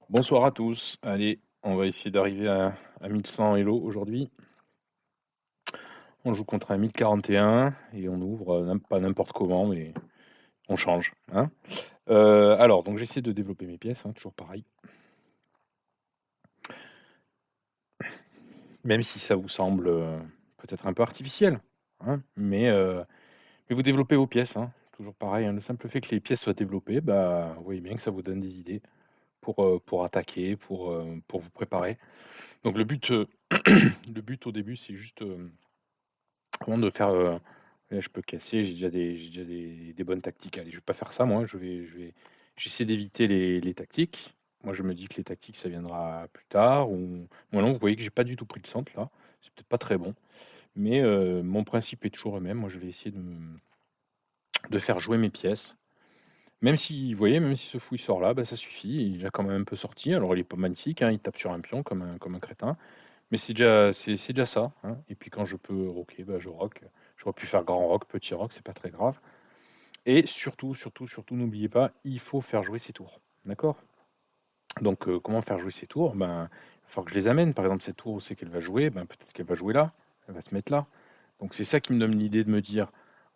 Bonsoir à tous. Allez, on va essayer d'arriver à 1100 Elo aujourd'hui. On joue contre un 1041 et on ouvre pas n'importe comment, mais on change, hein. Alors, donc j'essaie de développer mes pièces, hein, toujours pareil. Même si ça vous semble peut-être un peu artificiel, hein, mais vous développez vos pièces, hein, toujours pareil, hein. Le simple fait que les pièces soient développées, bah, vous voyez bien que ça vous donne des idées pour attaquer, pour vous préparer. Donc le but au début, c'est juste avant de faire, là je peux casser, j'ai déjà des bonnes tactiques. Allez, je vais pas faire ça moi, j'essaie d'éviter les tactiques. Moi, je me dis que les tactiques, ça viendra plus tard ou moi non, vous voyez que j'ai pas du tout pris le centre là, c'est peut-être pas très bon, mais mon principe est toujours le même. Moi, je vais essayer de faire jouer mes pièces. Même si vous voyez, même si ce fou il sort là, bah, ça suffit, il a quand même un peu sorti. Alors il est pas magnifique, hein, il tape sur un pion comme un crétin, mais c'est déjà ça, hein, et puis quand je peux roquer, bah, je roque. J'aurais pu faire grand rock, petit rock, c'est pas très grave, et surtout, surtout, surtout, n'oubliez pas, il faut faire jouer ses tours, d'accord? Donc comment faire jouer ses tours? Ben, il va falloir que je les amène. Par exemple, cette tour, où c'est qu'elle va jouer? Ben, peut-être qu'elle va jouer là, elle va se mettre là. Donc c'est ça qui me donne l'idée de me dire: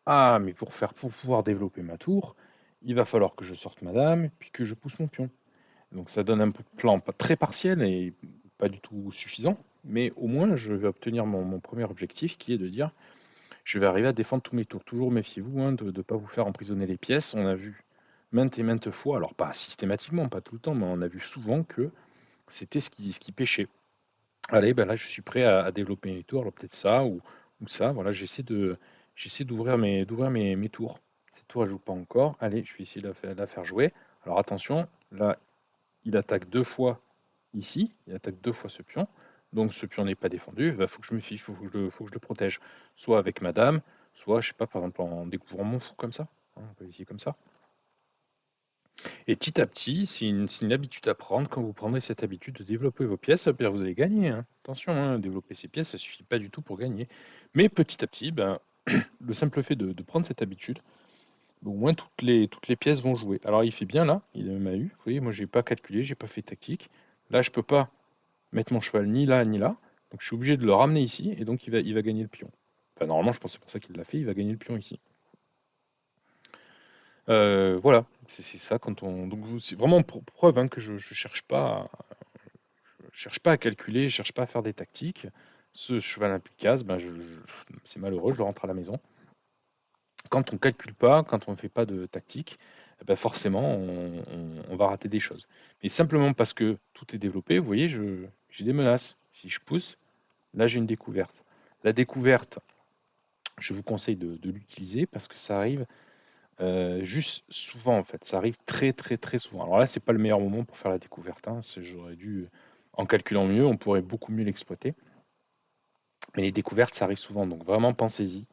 «Ah, mais pour pouvoir développer ma tour, il va falloir que je sorte ma dame, puis que je pousse mon pion». Donc ça donne un plan pas très partiel et pas du tout suffisant, mais au moins je vais obtenir mon 1er objectif qui est de dire: «Je vais arriver à défendre tous mes tours». Toujours méfiez-vous, hein, de ne pas vous faire emprisonner les pièces. On a vu maintes et maintes fois, alors pas systématiquement, pas tout le temps, mais on a vu souvent que c'était ce qui pêchait. Allez, ben là je suis prêt à développer mes tours, alors peut-être ça ou ça, voilà, j'essaie d'ouvrir mes tours. Cette tour elle joue pas encore. Allez, je vais essayer de la faire jouer. Alors attention, là il attaque 2 fois ici, il attaque 2 fois ce pion, donc ce pion n'est pas défendu, il faut que je me fie, faut que je le protège, soit avec ma dame, soit, je sais pas, par exemple, en découvrant mon fou comme ça, hein, on peut essayer comme ça, et petit à petit, c'est une habitude à prendre. Quand vous prendrez cette habitude de développer vos pièces, bien vous allez gagner, hein. Attention, hein, développer ses pièces, ça suffit pas du tout pour gagner, mais petit à petit, ben, le simple fait de prendre cette habitude, au moins toutes les pièces vont jouer. Alors il fait bien là, il a même eu, vous voyez, moi j'ai pas calculé, j'ai pas fait tactique. Là, je peux pas mettre mon cheval ni là ni là, donc je suis obligé de le ramener ici et donc il va gagner le pion. Enfin normalement, je pense que c'est pour ça qu'il l'a fait, il va gagner le pion ici. Voilà, c'est ça quand on donc vous c'est vraiment preuve, hein, que je cherche pas à calculer, je cherche pas à faire des tactiques. Ce cheval implicase, ben c'est malheureux, je le rentre à la maison. Quand on calcule pas, quand on ne fait pas de tactique, et bah, forcément on va rater des choses. Mais simplement parce que tout est développé, vous voyez, j'ai des menaces. Si je pousse, là j'ai une découverte. La découverte, je vous conseille de l'utiliser parce que ça arrive, juste souvent en fait, ça arrive très, très, très souvent. Alors là, c'est pas le meilleur moment pour faire la découverte, hein, j'aurais dû, en calculant mieux, on pourrait beaucoup mieux l'exploiter. Mais les découvertes, ça arrive souvent, donc vraiment pensez-y.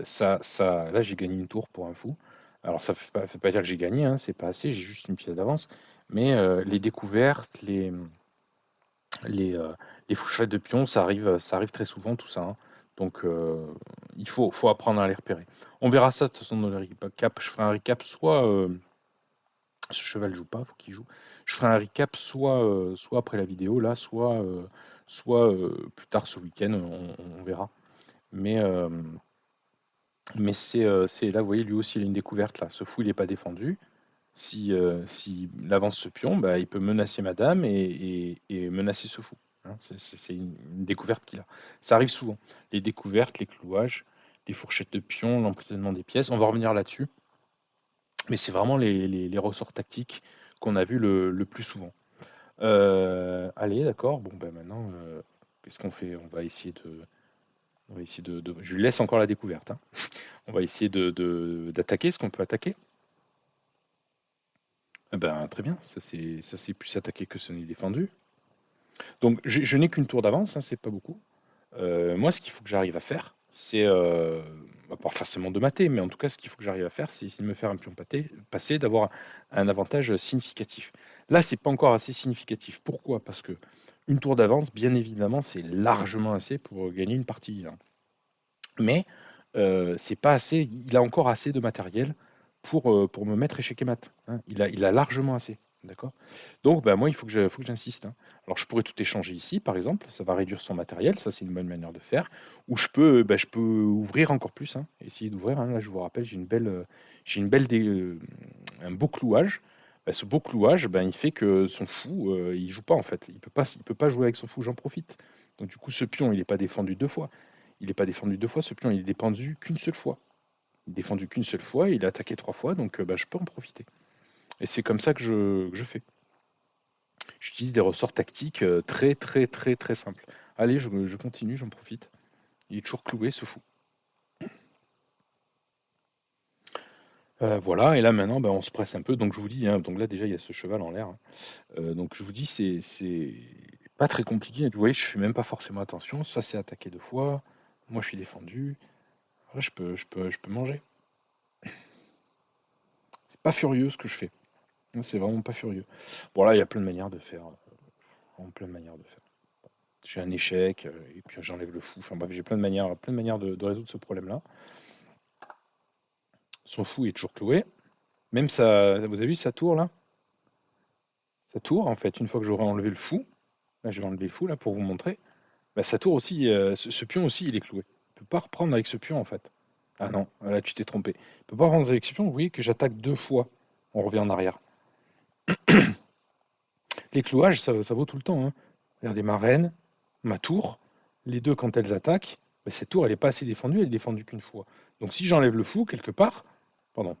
Ça là, j'ai gagné une tour pour un fou. Alors ça fait pas dire que j'ai gagné, hein, c'est pas assez, j'ai juste une pièce d'avance. Mais les découvertes, les fourchettes de pions, ça arrive très souvent tout ça, hein. Donc il faut apprendre à les repérer. On verra ça de toute façon dans le recap. Je ferai un recap soit, ce cheval joue pas, faut qu'il joue. Je ferai un recap soit après la vidéo là, soit plus tard ce week-end, on verra. Mais c'est là, vous voyez, lui aussi, il a une découverte là. Ce fou, il est pas défendu. Si avance ce pion, bah, il peut menacer madame et menacer ce fou, hein. C'est une découverte qu'il a. Ça arrive souvent. Les découvertes, les clouages, les fourchettes de pions, l'emprisonnement des pièces, on va revenir là-dessus, mais c'est vraiment les ressorts tactiques qu'on a vus le plus souvent. Allez, d'accord, bon, ben maintenant, qu'est-ce qu'on fait? On va essayer de je lui laisse encore la découverte, hein. On va essayer d'attaquer. Est-ce qu'on peut attaquer? Eh ben, très bien, ça c'est plus attaqué que ce n'est défendu. Donc je n'ai qu'une tour d'avance, hein, c'est pas beaucoup. Moi, ce qu'il faut que j'arrive à faire, c'est, pas forcément de mater, mais en tout cas, ce qu'il faut que j'arrive à faire, c'est essayer de me faire un pion passé, d'avoir un avantage significatif. Là, c'est pas encore assez significatif. Pourquoi? Parce que une tour d'avance, bien évidemment, c'est largement assez pour gagner une partie, hein. Mais c'est pas assez, il a encore assez de matériel pour me mettre échec et mat, hein. Il a largement assez. D'accord? Donc, bah, moi, il faut que j'insiste, hein. Alors, je pourrais tout échanger ici, par exemple, ça va réduire son matériel, ça, c'est une bonne manière de faire. Ou je peux ouvrir encore plus, hein, essayer d'ouvrir, hein. Là, je vous rappelle, j'ai une belle un beau clouage. Bah, ce beau clouage, ben, il fait que son fou, il joue pas, en fait. Il peut pas jouer avec son fou, j'en profite. Donc, du coup, ce pion, il est pas défendu 2 fois. Il est pas défendu 2 fois, ce pion, il est défendu qu'une seule fois. Il est défendu qu'une seule fois, il est attaqué 3 fois, donc, bah, je peux en profiter. Et c'est comme ça que je fais. J'utilise des ressorts tactiques très, très, très, très simples. Allez, je continue, j'en profite. Il est toujours cloué, ce fou. Voilà, et là maintenant, ben, on se presse un peu. Donc je vous dis, hein, donc là déjà, il y a ce cheval en l'air, hein. Donc je vous dis, c'est pas très compliqué. Vous voyez, je fais même pas forcément attention. Ça, c'est attaqué 2 fois. Moi, je suis défendu. Là, je peux manger. C'est pas furieux ce que je fais. C'est vraiment pas furieux. Bon, là, il y a plein de manières de faire. Vraiment plein de manières de faire. J'ai un échec, et puis j'enlève le fou. Enfin bref, j'ai plein de manières de résoudre ce problème-là. Son fou est toujours cloué. Même ça, vous avez vu sa tour là? Sa tour, en fait, une fois que j'aurai enlevé le fou, là je vais enlever le fou là pour vous montrer, bah, sa tour aussi, ce pion aussi, il est cloué. Il peut pas reprendre avec ce pion en fait. Ah non, là tu t'es trompé. Il peut pas reprendre avec ce pion, vous voyez que j'attaque 2 fois. On revient en arrière. Les clouages, ça vaut tout le temps, hein. Regardez ma reine, ma tour, les deux quand elles attaquent, bah, cette tour elle est pas assez défendue, elle est défendue qu'une fois. Donc si j'enlève le fou quelque part, pardon,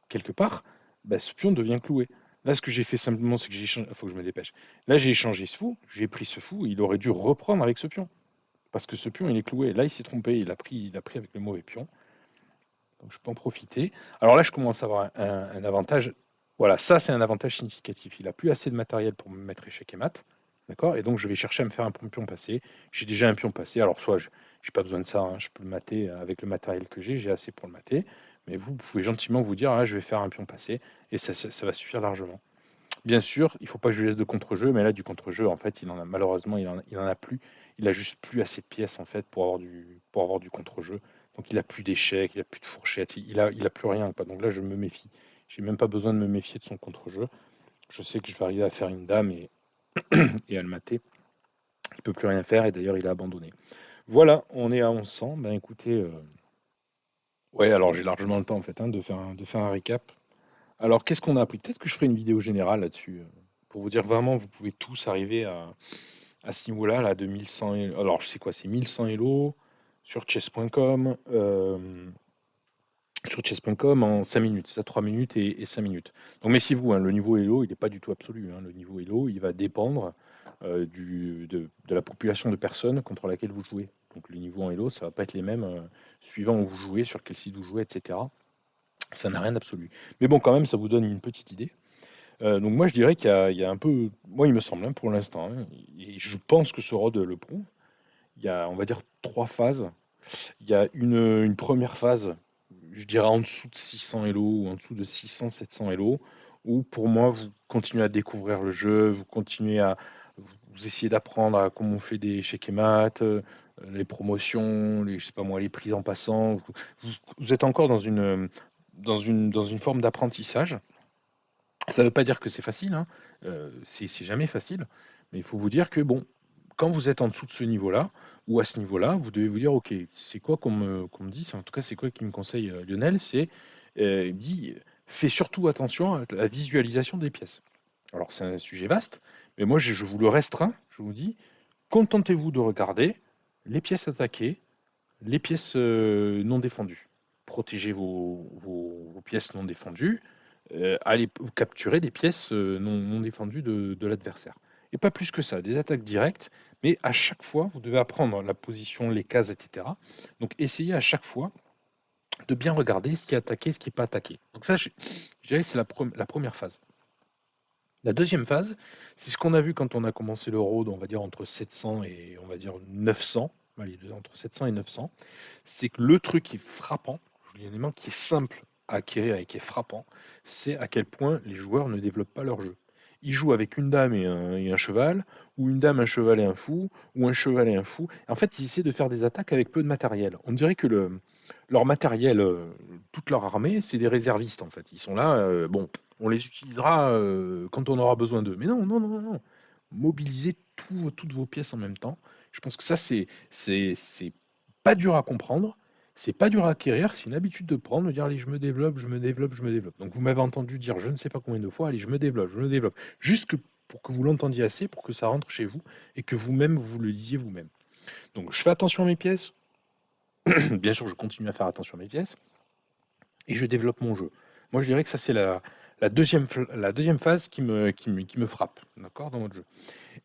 quelque part, bah, ce pion devient cloué. Là, ce que j'ai fait simplement, c'est que j'ai échangé. Il faut que je me dépêche. Là, j'ai échangé ce fou, j'ai pris ce fou, il aurait dû reprendre avec ce pion. Parce que ce pion, il est cloué. Là, il s'est trompé, il a pris avec le mauvais pion. Donc, je peux en profiter. Alors là, je commence à avoir un avantage. Voilà, ça, c'est un avantage significatif. Il n'a plus assez de matériel pour me mettre échec et mat. D'accord. Et donc, je vais chercher à me faire un pion passé. J'ai déjà un pion passé. Alors, soit je n'ai pas besoin de ça, hein, je peux le mater avec le matériel que j'ai assez pour le mater. Mais vous pouvez gentiment vous dire, ah, je vais faire un pion passé. Et ça va suffire largement. Bien sûr, il ne faut pas que je lui laisse de contre-jeu, mais là, du contre-jeu, en fait, il en a malheureusement, il en a plus. Il a juste plus assez de pièces, en fait, pour avoir du contre-jeu. Donc, il a plus d'échecs, il a plus de fourchettes, il a plus rien, quoi. Donc là, je me méfie. J'ai même pas besoin de me méfier de son contre-jeu. Je sais que je vais arriver à faire une dame et à le mater. Il peut plus rien faire, et d'ailleurs, il a abandonné. Voilà, on est à 1100. Ben écoutez, ouais, alors j'ai largement le temps, en fait, hein, de faire un récap. Alors, qu'est-ce qu'on a appris? Peut-être que je ferai une vidéo générale là-dessus, pour vous dire vraiment, vous pouvez tous arriver à ce niveau-là, là, de 1100. Alors, je sais quoi, c'est 1100 Elo sur chess.com, en 5 minutes. C'est ça, 3 minutes et 5 minutes. Donc, méfiez-vous, hein, le niveau Elo, il n'est pas du tout absolu, hein. Le niveau Elo, il va dépendre de la population de personnes contre laquelle vous jouez. Donc, le niveau en Elo, ça va pas être les mêmes suivant où vous jouez, sur quel site vous jouez, etc. Ça n'a rien d'absolu. Mais bon, quand même, ça vous donne une petite idée. Donc moi, je dirais qu'il y a un peu, moi, il me semble, hein, pour l'instant, hein, et je pense que ce Rod le prouve, il y a, on va dire, 3 phases. Il y a une première phase, je dirais en dessous de 600 Elo ou en dessous de 600-700 Elo, où pour moi, vous continuez à découvrir le jeu, vous continuez à vous essayez d'apprendre à comment on fait des chèques et maths, les promotions, je sais pas moi, les prises en passant. Vous êtes encore dans une forme d'apprentissage. Ça ne veut pas dire que c'est facile, hein, c'est jamais facile, mais il faut vous dire que bon, quand vous êtes en dessous de ce niveau-là ou à ce niveau-là, vous devez vous dire: «OK, c'est quoi qu'on me dit?» En tout cas, c'est quoi qui me conseille, Lionel? Il me dit: «Fais surtout attention à la visualisation des pièces». Alors c'est un sujet vaste, mais moi je vous le restreins, je vous dis: «Contentez-vous de regarder les pièces attaquées, les pièces, non défendues. Protégez vos pièces non défendues, allez capturer des pièces, non défendues de l'adversaire et pas plus que ça. Des attaques directes, mais à chaque fois, vous devez apprendre la position, les cases et cetera. Donc essayez à chaque fois de bien regarder ce qui est attaqué, ce qui est pas attaqué. Donc ça, je dirais que c'est la 1re phase. La deuxième phase, c'est ce qu'on a vu quand on a commencé le road, on va dire entre 700 et on va dire 900, allez, entre 700 et 900. C'est que le truc qui est frappant, je vous dis un élément qui est simple à acquérir et qui est frappant, c'est à quel point les joueurs ne développent pas leur jeu. Ils jouent avec une dame et un cheval, ou une dame, un cheval et un fou, ou un cheval et un fou. En fait, ils essaient de faire des attaques avec peu de matériel. On dirait que leur matériel, toute leur armée, c'est des réservistes en fait. Ils sont là, bon, On les utilisera, quand on aura besoin d'eux. Mais non, non, non, non, non. Mobilisez toutes vos pièces en même temps. Je pense que ça, c'est pas dur à comprendre, c'est pas dur à acquérir, c'est une habitude de prendre, de dire: «Allez, je me développe, je me développe, je me développe». Donc vous m'avez entendu dire je ne sais pas combien de fois: «Allez, je me développe, je me développe». Juste que pour que vous l'entendiez assez, pour que ça rentre chez vous et que vous-même, vous le disiez vous-même. Donc je fais attention à mes pièces. Bien sûr, je continue à faire attention à mes pièces et je développe mon jeu. Moi, je dirais que ça, c'est la 2e phase qui me frappe, d'accord, dans votre jeu.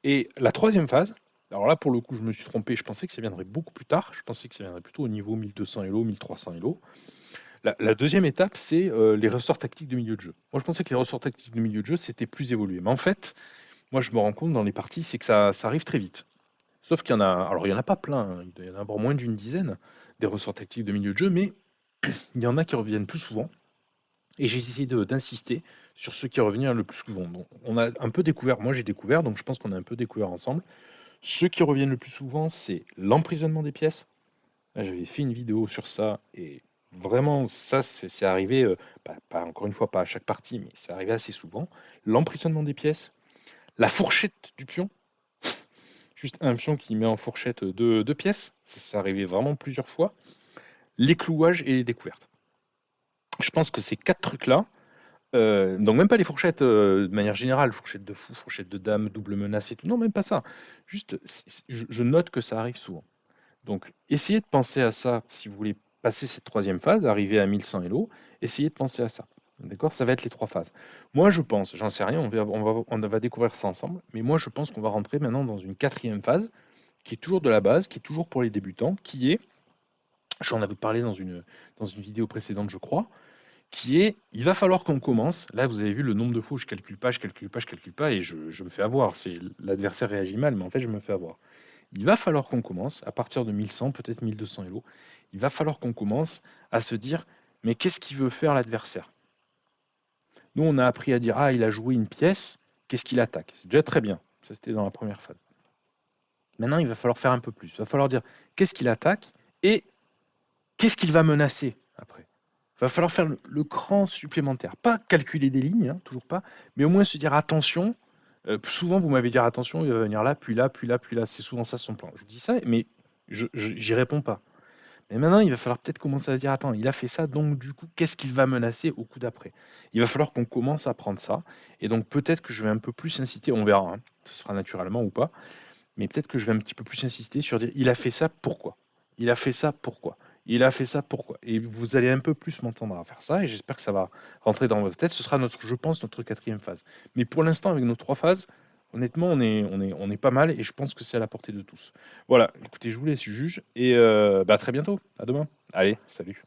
Et la troisième phase, alors là, pour le coup, je me suis trompé, je pensais que ça viendrait beaucoup plus tard, je pensais que ça viendrait plutôt au niveau 1200 Elo, 1300 Elo. La 2e étape, c'est, les ressorts tactiques de milieu de jeu. Moi, je pensais que les ressorts tactiques de milieu de jeu, c'était plus évolué. Mais en fait, moi, je me rends compte dans les parties, c'est que ça arrive très vite. Sauf qu'il y en a alors il y en a pas plein, hein, il doit y en avoir moins d'une dizaine, des ressorts tactiques de milieu de jeu, mais il y en a qui reviennent plus souvent et j'ai essayé d'insister sur ceux qui revenaient le plus souvent. Donc on a un peu découvert, moi j'ai découvert, donc je pense qu'on a un peu découvert ensemble. Ceux qui reviennent le plus souvent, c'est l'emprisonnement des pièces. Là, j'avais fait une vidéo sur ça et vraiment ça, c'est arrivé, pas encore une fois, pas à chaque partie, mais c'est arrivé assez souvent. L'emprisonnement des pièces, la fourchette du pion, juste un pion qui met en fourchette, 2 pièces, ça c'est arrivé vraiment plusieurs fois. Les clouages et les découvertes. Je pense que ces 4 trucs-là, donc même pas les fourchettes, de manière générale, fourchette de fou, fourchette de dame, double menace et tout, non, même pas ça. Juste, je note que ça arrive souvent. Donc essayez de penser à ça si vous voulez passer cette troisième phase, arriver à 1100 Elo, essayez de penser à ça. D'accord? Ça va être les 3 phases. Moi, je pense, j'en sais rien, on va découvrir ça ensemble, mais moi, je pense qu'on va rentrer maintenant dans une quatrième phase, qui est toujours de la base, qui est toujours pour les débutants, qui est, j'en avais parlé dans une vidéo précédente, je crois, qui est, il va falloir qu'on commence. Là, vous avez vu le nombre de fois où je calcule pas, je calcule pas, je calcule pas, et je me fais avoir. C'est l'adversaire réagit mal, mais en fait, je me fais avoir. Il va falloir qu'on commence à partir de 1100, peut-être 1200 Elo. Il va falloir qu'on commence à se dire, mais qu'est-ce qu'il veut faire l'adversaire? Nous, on a appris à dire, ah, il a joué une pièce, qu'est-ce qu'il attaque? C'est déjà très bien. Ça, c'était dans la première phase. Maintenant, il va falloir faire un peu plus. Il va falloir dire, qu'est-ce qu'il attaque et qu'est-ce qu'il va menacer après? Il va falloir faire le cran supplémentaire. Pas calculer des lignes, hein, toujours pas, mais au moins se dire attention. Souvent, vous m'avez dit attention, il va venir là, puis là, puis là, puis là. C'est souvent ça son plan. Je dis ça, mais j'y réponds pas. Mais maintenant, il va falloir peut-être commencer à se dire attends, il a fait ça, donc du coup, qu'est-ce qu'il va menacer au coup d'après? Il va falloir qu'on commence à prendre ça. Et donc, peut-être que je vais un peu plus insister, on verra, hein, ça se fera naturellement ou pas, mais peut-être que je vais un petit peu plus insister sur dire il a fait ça pourquoi? Il a fait ça pourquoi? Il a fait ça pourquoi? Et vous allez un peu plus m'entendre à faire ça et j'espère que ça va rentrer dans votre tête. Ce sera notre, je pense, notre quatrième phase. Mais pour l'instant, avec nos 3 phases, honnêtement, on est pas mal et je pense que c'est à la portée de tous. Voilà, écoutez, je vous laisse juge et à très bientôt. À demain. Allez, salut.